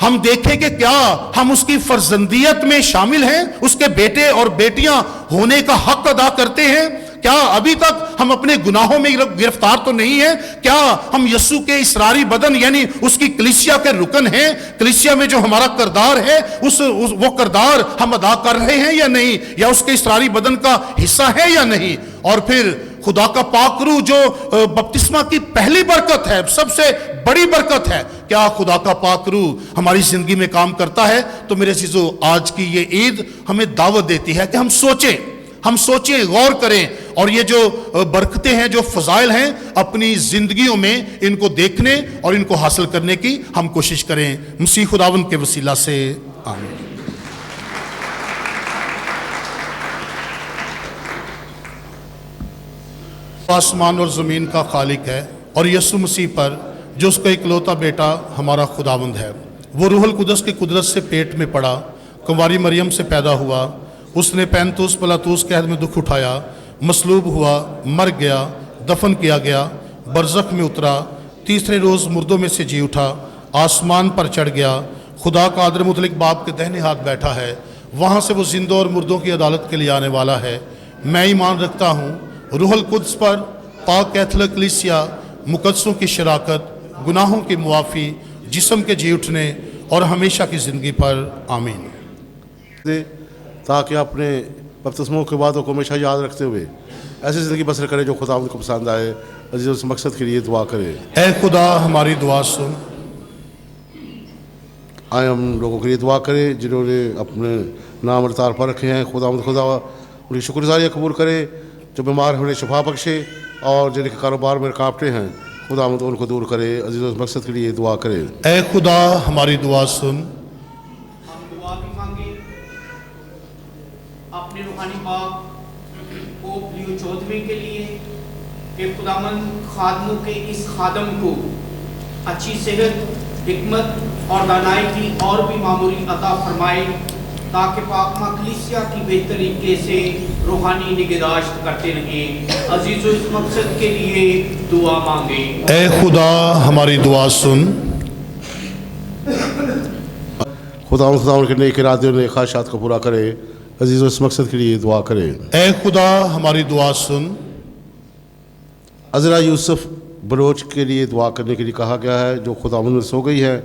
हम देखें कि क्या हम उसकी फर्जंदियत में शामिल हैं, उसके बेटे और बेटियां होने का हक अदा करते हैं। क्या अभी तक हम अपने गुनाहों में गिरफ्तार तो नहीं है? क्या हम यीशु के इसरारी बदन यानी उसकी कलीसिया के रुकन हैं? कलीसिया में जो हमारा किरदार है वो किरदार हम अदा कर रहे हैं या नहीं, या उसके इसरारी बदन का हिस्सा है या नहीं? और फिर खुदा का पाक रूह जो बपतिस्मा की पहली बरकत है, सबसे बड़ी बरकत है, क्या खुदा का पाक रूह हमारी जिंदगी में काम करता है? तो मेरे चीजों आज की ये ईद हमें दावत देती है कि हम सोचें, गौर करें और ये जो बरकतें हैं, जो फजाइल हैं, अपनी जिंदगियों में इनको देखने और इनको हासिल करने की हम कोशिश करें। मसीह खुदावंद के वसीला से आमीन। आसमान और ज़मीन का खालिक है और यीशु मसीह पर जो उसका इकलौता बेटा हमारा खुदावंद है, वो रूहुल कुदस की कुदरत से पेट में पड़ा, कुंवारी मरियम से पैदा हुआ, उसने पैंतुस पिलातुस के हद में दुख उठाया, मसलूब हुआ, मर गया, दफन किया गया, बरज़ख में उतरा, तीसरे रोज़ मुर्दों में से जी उठा, आसमान पर चढ़ गया, खुदा का आदर मुतलिक बाप के दाहिने हाथ बैठा है, वहाँ से वो जिंदों और मुर्दों की अदालत के लिए आने वाला है। मैं ईमान रखता हूँ रूहुल कुद्स पर, पाक कैथोलिक कलीसिया, मुकद्दसों की शराकत, गुनाहों की मुआफ़ी, जिस्म के जी उठने और हमेशा की ज़िंदगी पर आमीन। ताकि अपने बपतिस्मों के बातों को हमेशा याद रखते हुए ऐसी ज़िंदगी बसर करें जो खुदा को पसंद आए। अजीज़ उस मकसद के लिए दुआ करें। ऐ खुदा हमारी दुआ सुन। आए हम लोगों के लिए दुआ करें जिन्होंने अपने नाम अवतार पर रखे हैं। खुदा उनकी शुक्रगुजारी कबूल करे, जो बीमार उन्हें शिफा बख्शे और जिनके कारोबार में रुकावटें हैं खुदा उनको दूर करे। अजीज़ उस मकसद के लिए दुआ करें। ऐ खुदा हमारी दुआ सुन। अपने रूहानी बाप पोप लियो 14वें के लिए कि खुदावंद खादमों के इस खादम को अच्छी सेहत, हिकमत और दानाई की और भी मामूली अता फरमाए, ताकि पाक कलीसिया की बेहतर तरीके से रूहानी निगहदाश्त करते रहें। अजीज़ों इस मकसद के लिए दुआ मांगे। ऐ खुदा हमारी दुआ सुन। खुदा के नेक इरादे और ख्वाहिशात को पूरा करे। अजीज़ों इस मकसद के लिए दुआ करें। ऐ खुदा हमारी दुआ सुन। अज़रा यूसुफ बलोच के लिए दुआ करने के लिए कहा गया है, जो खुदा में सो गई है।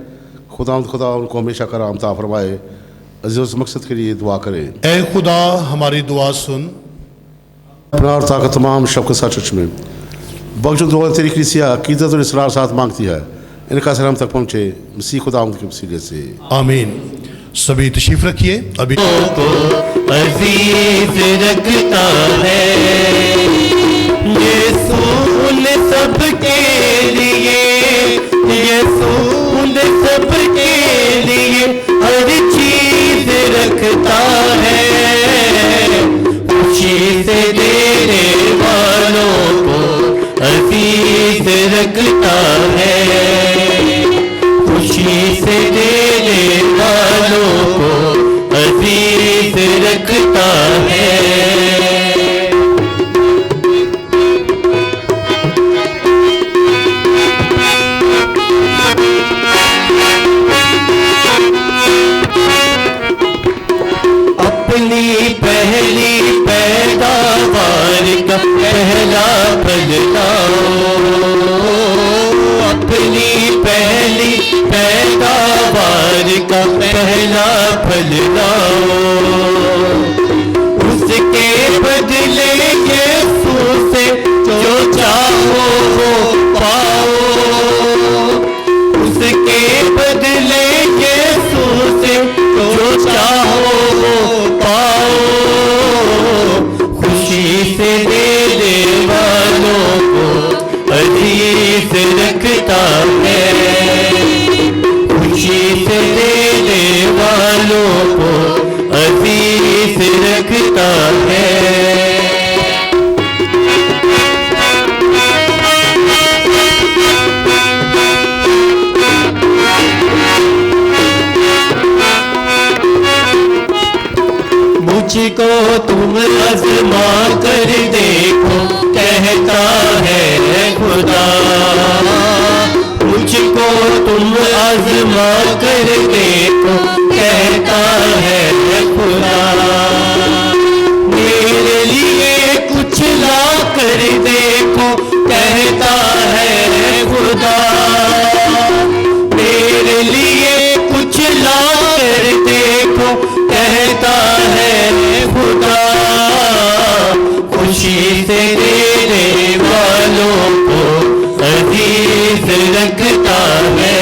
खुदा उनको हमेशा का राम ता फरमाए। अजीज़ों इस मकसद के लिए दुआ करें। ऐ खुदा हमारी दुआ सुन। अपना और ताकत तमाम शब के साथ चच में बख्श दुआ तेरी कलीसिया अक़ीदत और इसरार साथ मांगती है, इनका सलाम तक पहुँचे मसीह खुदा के वसीले से आमीन। सभी तशरीफ रखिए। अभी अजीज रखता है यीशु सबके लिए, यीशु सबके लिए हर चीज रखता है। खुशी से देने वालों को अजीज रखता है, खुशी से देने वालों को अजीज रखता है। फल लाओ, अपनी पहली पैदावार का पहला फल लाओ। उसके बदले यीशु से जो चाहो वो पाओ, उसके बदले यीशु से जो चाहो वो पाओ। खुशी से देने वालों को अजीज रखता है, खुशी से देने वालों को अजीज रखता है। मुझको तुम आजमा कर देखो कहता है खुदा, मुझको तुम आजमा कर देखो कहता है खुदा। मेरे लिए कुछ ला कर देखो कहता है खुदा, मेरे लिए कुछ ला कर देखो कहता है खुदा। खुशी से देने वालों को अजीज रखता है,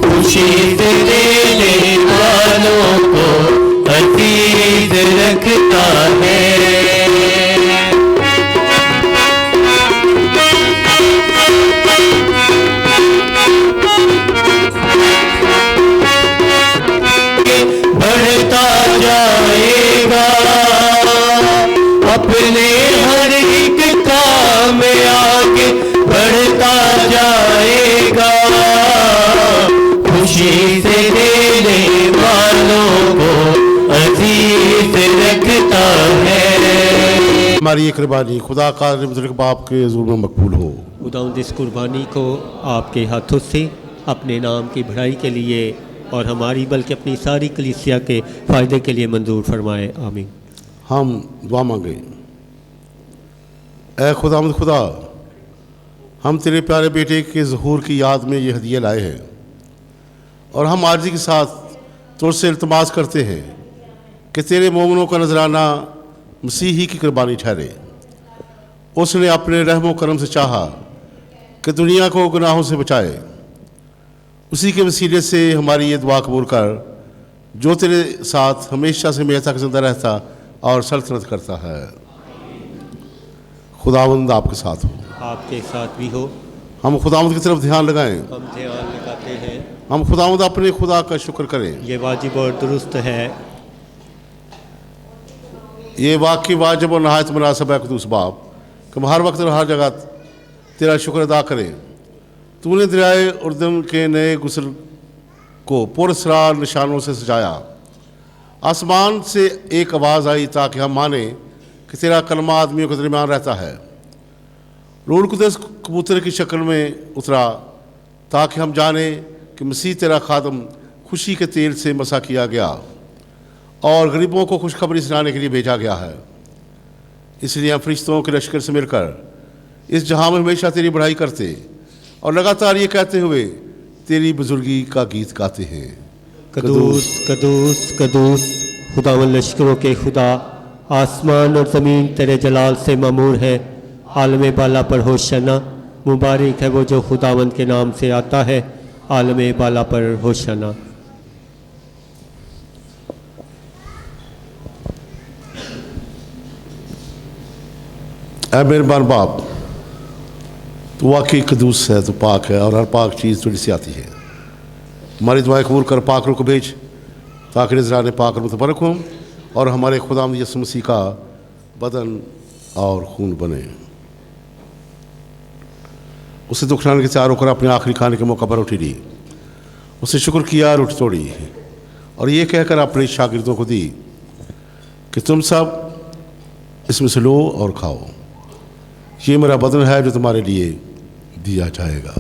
खुशी से देने वालों को अजीज रखता है। बढ़ता जाएगा अपने हर एक काम में आगे बढ़ता जाएगा, खुशी से देने वालों को अजीज रखता है। हमारी ये कुर्बानी खुदा का बुजुर्ग बाप के ज़ुल्म में मकबूल हो। खुदावंद इस कुर्बानी को आपके हाथों से अपने नाम की बढ़ाई के लिए और हमारी बल्कि अपनी सारी कलीसिया के फ़ायदे के लिए मंजूर फरमाए, आमीन। हम दुआ मांगे। ऐ खुदावंद खुदा, हम तेरे प्यारे बेटे के ज़हूर की याद में ये हदिया लाए हैं और हम आर्जी के साथ तुझसे इल्तमास करते हैं कि तेरे मोमिनों का नजराना मसीही की कुर्बानी ठहरे। उसने अपने रहमो करम से चाहा कि दुनिया को गुनाहों से बचाए। उसी के वसीले से हमारी ये दुआ कबूल कर, जो तेरे साथ हमेशा से हमेशा तक जिंदा रहता और सल्तनत करता है। खुदावंद आपके साथ हो, आपके साथ भी हो। हम खुदावंद की तरफ ध्यान लगाएं। हम ध्यान लगाते हैं। हम खुदावंद अपने खुदा का शुक्र करें। ये वाजिब और दुरुस्त है। ये वाकई वाजिब और नहायत मुनासिब है कुदूस बाप कि हम हर वक्त और हर जगह तेरा शुक्र अदा करें। तूने दरियाए उर्दन के नए गुस्ल को पुरस्रार निशानों से सजाया। आसमान से एक आवाज़ आई ताकि हम माने कि तेरा कलमा आदमियों के दरमियान रहता है। रूह कुदस कबूतर की शक्ल में उतरा ताकि हम जाने कि मसीह तेरा खादम खुशी के तेल से मसा किया गया और गरीबों को खुशखबरी सुनाने के लिए भेजा गया है। इसलिए हम फरिश्तों के लश्कर से मिलकर इस जहां में हमेशा तेरी बढ़ाई करते और लगातार ये कहते हुए तेरी बुजुर्गी का गीत गाते हैं। कदूस कदूस कदूस खुदावंद लश्करों के खुदा, आसमान और ज़मीन तेरे जलाल से मामूर है। आलम बाला पर होशना, मुबारक है वो जो खुदावंद के नाम से आता है। आलम बाला पर होशना। ऐ मेहरबान बाप, तो वाकई कदूस है, तो पाक है और हर पाक चीज़ थोड़ी सी आती है। हमारी दुआएं कबूल कर, पाक रूह को भेज ताकि नजराने पाक और मुतबरक हों और हमारे खुदावंद यीशु मसीह का बदन और खून बने। उसे दुखलाने के तैयार होकर अपने आखिरी खाने के मौका पर रोटी ली, उसे शुक्र किया, रोटी तोड़ी और ये कहकर अपने शागिर्दों को दी कि तुम सब इसमें से लो और खाओ, ये मेरा बदन है जो तुम्हारे लिए दिया जाएगा।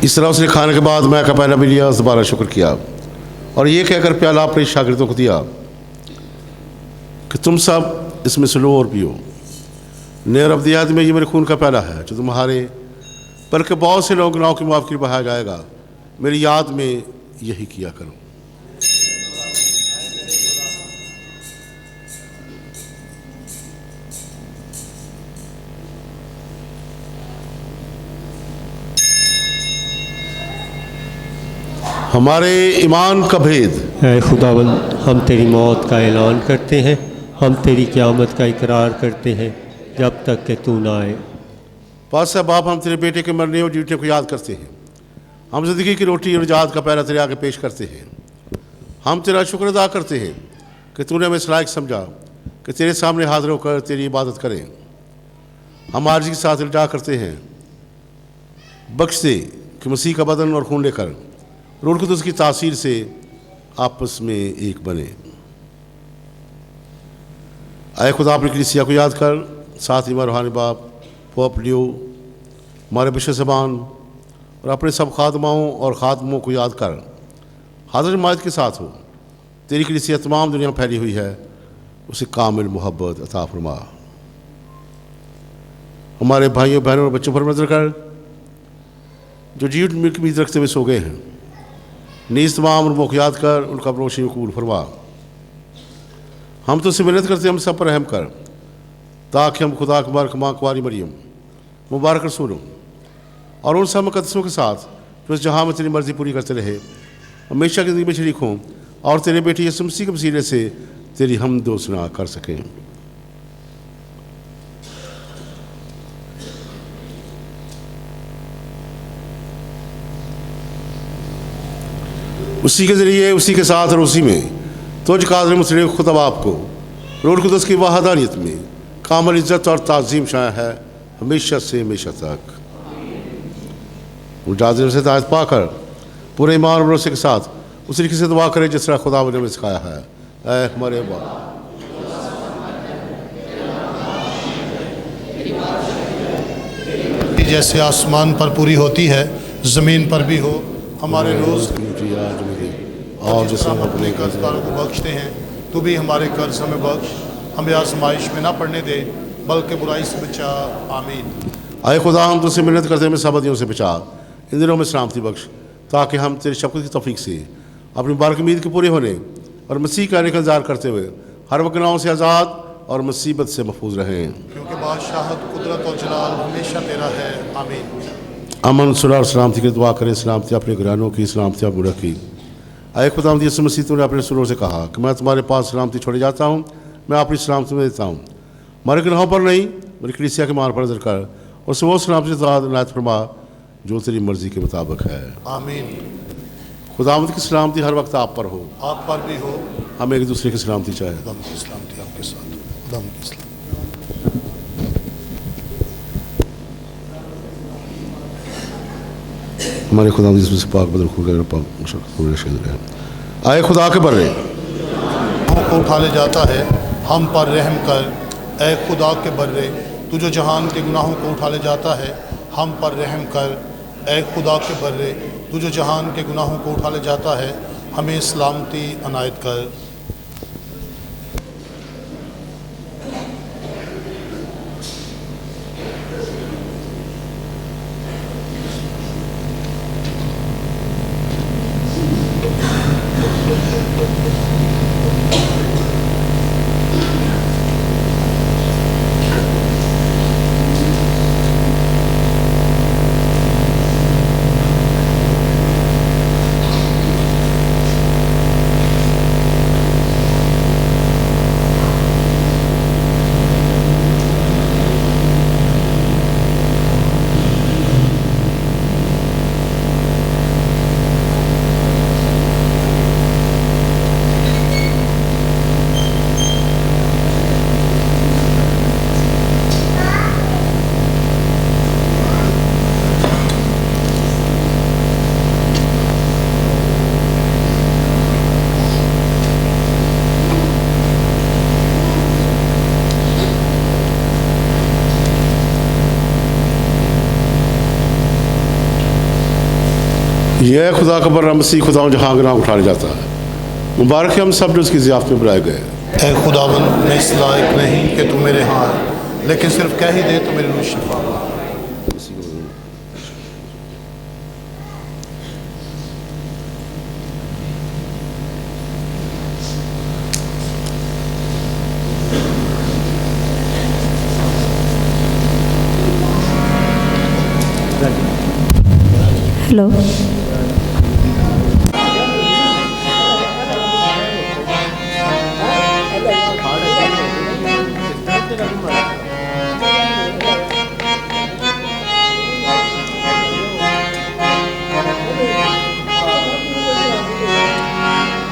इस तरह उसने खाने के बाद मैं का पहला भी लिया, दोबारा शुक्र किया और ये कहकर प्याला अपने शागिर्दों को दिया कि तुम सब इसमें से लो और पियो। नए और अब्दी याद में ये मेरे खून का प्याला है जो तुम्हारे बल्कि बहुत से लोग गुनाहों की माफ़ के लिए बहाया जाएगा। मेरी याद में यही किया करो। हमारे ईमान का भेद। ऐ खुदावंद, हम तेरी मौत का ऐलान करते हैं, हम तेरी क़यामत का इकरार करते हैं जब तक कि तू ना आए। पास है बाप, हम तेरे बेटे के मरने और जीतने को याद करते हैं। हम ज़िंदगी की रोटी और निजात का पहला तेरे आगे पेश करते हैं। हम तेरा शुक्र अदा करते हैं कि तूने हमें इस लायक समझा कि तेरे सामने हाजिर होकर तेरी इबादत करें। हम आर्जी के साथ इल्जा करते हैं, बख्श दे कि मसीह का बदन और खून लेकर रूह कुदस की तासीर से आपस में एक बने। आए खुदा अपनी कलीसिया को याद कर, साथ ही रूहानी बाप पोप लियो, हमारे बिशप ज़बान और अपने सब खादमाओं और खादमों को याद कर हाज़िर जमात के साथ हो। तेरी कलीसिया तमाम दुनिया में फैली हुई है, उसे कामिल मोहब्बत अता फरमा। हमारे भाइयों बहनों और बच्चों पर नजर कर जो जीवन में उम्मीद रखते हुए सो गए हैं। नीज़ तमाम रूहों को याद कर उनका रोशनी कबूल फरमा। हम तो उससे मिन्नत करते हम सब पर रहम कर, ताकि हम खुदा के मुबारक माँ कुंवारी मरियम मुबारक रसूलों और उन सब मुकद्दसों के साथ जो इस जहाँ में तेरी मर्ज़ी पूरी करते रहे हमेशा की ज़िंदगी में शरीक हों और तेरे बेटे यीशु मसीह के वसीले से तेरी हमद व सना कर सकें। उसी के ज़रिए, उसी के साथ और उसी में तुझ कादर मुसलिम खुदा बाप को रूह कुदस की वहदानियत में कामल इज़्ज़त और ताज़ीम शाया है हमेशा से हमेशा तक। मुजाजिर से तायत पाकर पूरे ईमान और भरोसे के साथ उस तरीके से दुआ करें जिस तरह खुदा ने हमें सिखाया है। ऐ हमारे बाप, जैसे आसमान पर पूरी होती है ज़मीन पर भी हो। हमारे रोज़ और जिससे हम अपने कर्जदारों को बख्शते हैं, तू भी हमारे कर्ज हमें बख्श, हमें आजमाइश में ना पड़ने दे बल्कि बुराई से बचा। आमीन। आए खुदा, हम तुझसे मिन्नत करते हैं, सबदियों से बचा, इन दिनों में सलामती बख्श, ताकि हम तेरी शफ़क़त की तौफ़ीक से अपनी बारक उम्मीद के पूरे होने और मसीह का आने का इंतज़ार करते हुए हर वक्त गुनाहों से आज़ाद और मुसीबत से महफूज रहें। क्योंकि बादशाहत, कुदरत और जलाल हमेशा तेरा है। आमीन। अमन, सुलह और सलामती की दुआ करें, सलामती अपने घरानों की, सलामती आप मुल्क की। आए खुदा यीशु मसीह, तूने अपने रसूलों से कहा कि मैं तुम्हारे पास सलामती छोड़े जाता हूँ, मैं अपनी सलामती में देता हूँ। हमारे गुनाहों पर नहीं, मेरी कलीसिया के मार पर नजर कर और वो सलामती इनायत फरमा जो तेरी मर्ज़ी के मुताबिक है। आमीन। खुदावंद की सलामती हर वक्त आप पर हो, आप पर भी हो। हम एक दूसरे की सलामती चाहें। खुदा की सलामती आपके साथ। खुदा की सलामती। हमारे खुदा से पाक बदल खुद पाक। आए खुदा के बर्रे को उठा ले जाता है, हम पर रहम कर। ऐ खुदा के बर्रे, तू जो जहान के गुनाहों को उठा ले जाता है, हम पर रहम कर। ऐ खुदा के बर्रे, तू जो जहान के गुनाहों को उठा ले जाता है, हमें सलामती अनायत कर। यह खुदा का बर्रा मसीह खुदा जहाँ के नाम उठाया जाता है। मुबारक है हम सब जो उसकी ज़ियाफ़त में बुलाए गए। ऐ खुदावन, मैं इस लायक नहीं कि तू मेरे हाँ, लेकिन सिर्फ कह ही दे तो मेरी रूह शिफा हो। हेलो।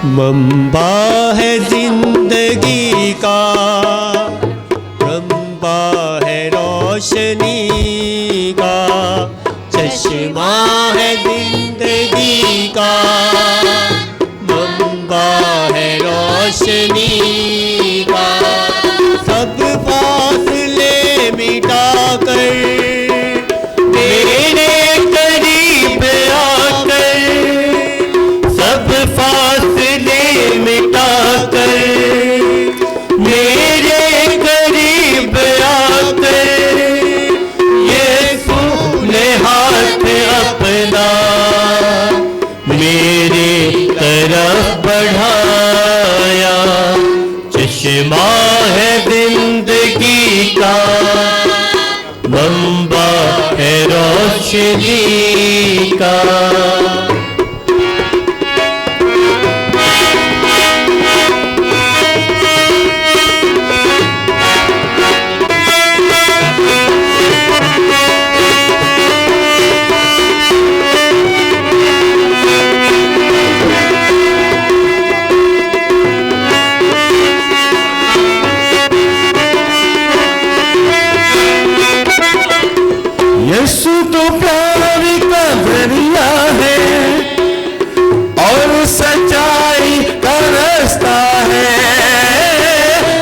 मंबा है जिंदगी का, मंबा है रोशनी का, चश्मा है जिंदगी का, मंबा है रोशनी का। सब फासले मिटा कर मेरे करीब आकर, सब फासले मिटा कर मेरे करीब आकर, यीशु ने हाथ अपना मेरे तरफ बढ़ाया। चश्मा है जिंदगी का, मंबा है रोशनी का। यीशु तो प्यार का जरिया है और सच्चाई का रास्ता है।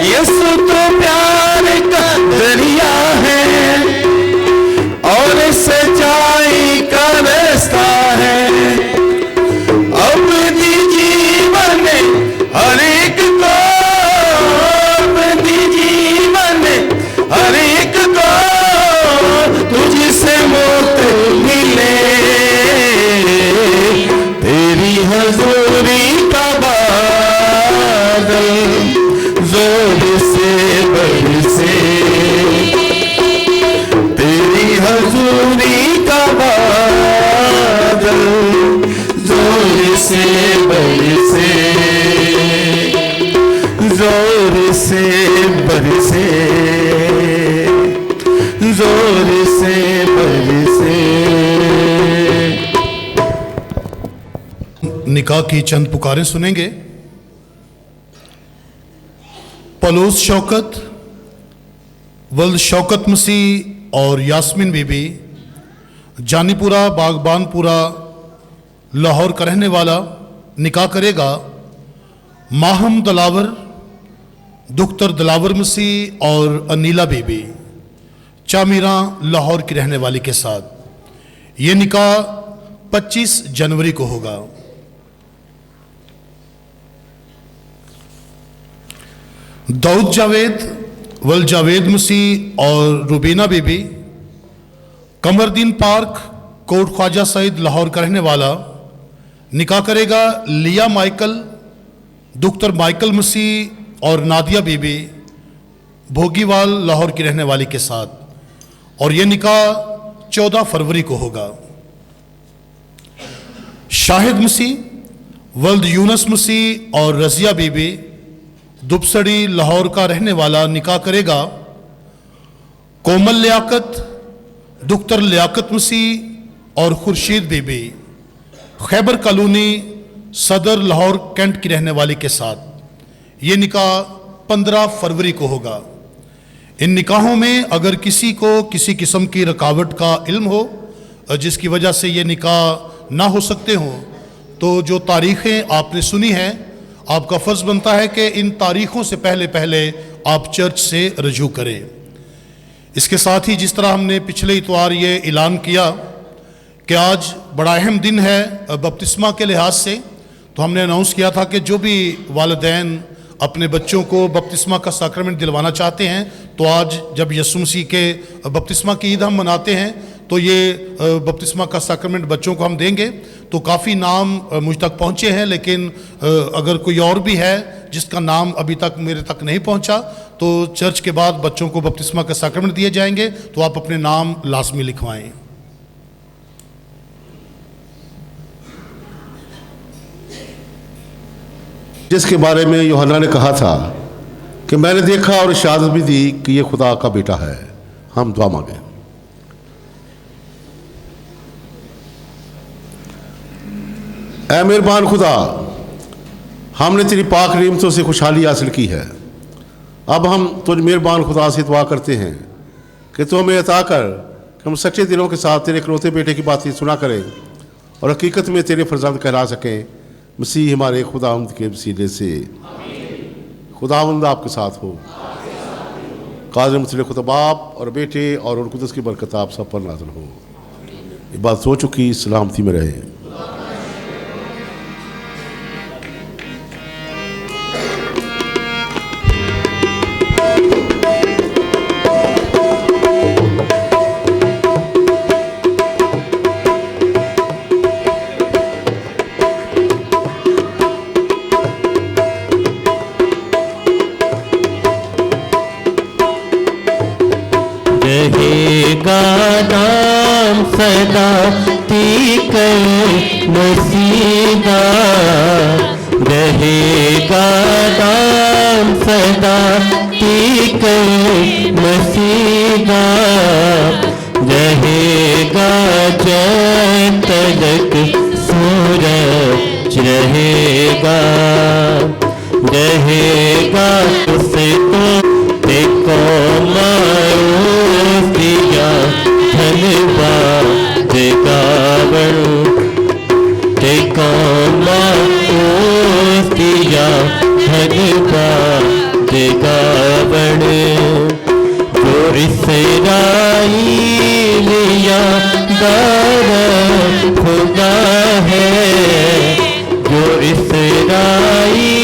यीशु तो प्यार का जरिया है और सच्चाई का रास्ता है। अपनी जीवन हर एक को, अपनी जीवन हर एक को तुझसे मौत मिले, तेरी हजूरी का बादल जोर से बरसे, तेरी हजूरी का बादल जोर से बरसे, जोर से बरसे, जोर से बरसे। निकाह की चंद पुकारें सुनेंगे। पलोस शौकत, वल्द शौकत मसीह और यास्मीन बीबी, जानीपुरा बागबानपुरा लाहौर का रहने वाला, निकाह करेगा माहम दलावर, दुख्तर दलावर मसीह और अनीला बीबी, चामीरा लाहौर की रहने वाली के साथ। ये निकाह 25 जनवरी को होगा। दाऊद जावेद, वल जावेद मसीह और रुबीना बीबी, कमरदीन पार्क, कोट ख्वाजा सईद लाहौर का रहने वाला, निकाह करेगा लिया माइकल, दुख्तर माइकल मसीह और नादिया बीबी, भोगीवाल लाहौर की रहने वाली के साथ। और यह निकाह 14 फरवरी को होगा। शाहिद मसीह, वल्द यूनस मसीह और रजिया बीबी, दुबसड़ी लाहौर का रहने वाला, निकाह करेगा कोमल लियाकत, दुख्तर लियाकत मसीह और खुर्शीद बीबी, खैबर कॉलोनी, सदर लाहौर कैंट की रहने वाली के साथ। ये निकाह 15 फरवरी को होगा। इन निकाहों में अगर किसी को किसी किस्म की रुकावट का इल्म हो जिसकी वजह से ये निकाह ना हो सकते हों, तो जो तारीखें आपने सुनी हैं, आपका फ़र्ज़ बनता है कि इन तारीख़ों से पहले पहले आप चर्च से रजू करें। इसके साथ ही जिस तरह हमने पिछले इतवार ये ऐलान किया कि आज बड़ा अहम दिन है बपतिस्मा के लिहाज से। तो हमने अनाउंस किया था कि जो भी वालिदैन अपने बच्चों को बपतिस्मा का साक्रमेंट दिलवाना चाहते हैं, तो आज जब यीशु मसीह के बपतिस्मा की ईद हम मनाते हैं, तो ये बपतिस्मा का साक्रमेंट बच्चों को हम देंगे। तो काफ़ी नाम मुझ तक पहुँचे हैं, लेकिन अगर कोई और भी है जिसका नाम अभी तक मेरे तक नहीं पहुँचा, तो चर्च के बाद बच्चों को बपतिस्मा का साक्रमेंट दिए जाएंगे, तो आप अपने नाम लाजमी लिखवाएं। जिसके बारे में यूहन्ना ने कहा था कि मैंने देखा और शहादत भी दी कि ये खुदा का बेटा है। हम दुआ मांगे। ऐ मेहरबान खुदा, हमने तेरी पाक नियमतों से खुशहाली हासिल की है। अब हम तुझ मेहरबान खुदा से दुआ करते हैं कि तू हमें अता कर कि हम सच्चे दिलों के साथ तेरे इकलौते बेटे की बातें सुना करें और हकीकत में तेरे फर्जंद कहला सकें। मसीह हमारे खुदावंद के वसीले से। खुदावंद आपके साथ हो। कादिर मुतल्लिक़ खुदा बाप और बेटे और रूह कुद्दूस की बरकत आप सब पर नाज़िल हो। ये बात हो चुकी, सलामती में रहे। रहेगा नाम सदा तीकर मसीहा, रहेगा नाम सदा तीकर मसीहा, रहेगा जब तक सूरज रहेगा, रहेगा उसे तो देखो मारो दिया धन्यवाद देगा बड़ो, देखो मारो दिया धन्यवाद देगा बड़ो। जो इसराइलिया दारा खुदा है, जो इसराइल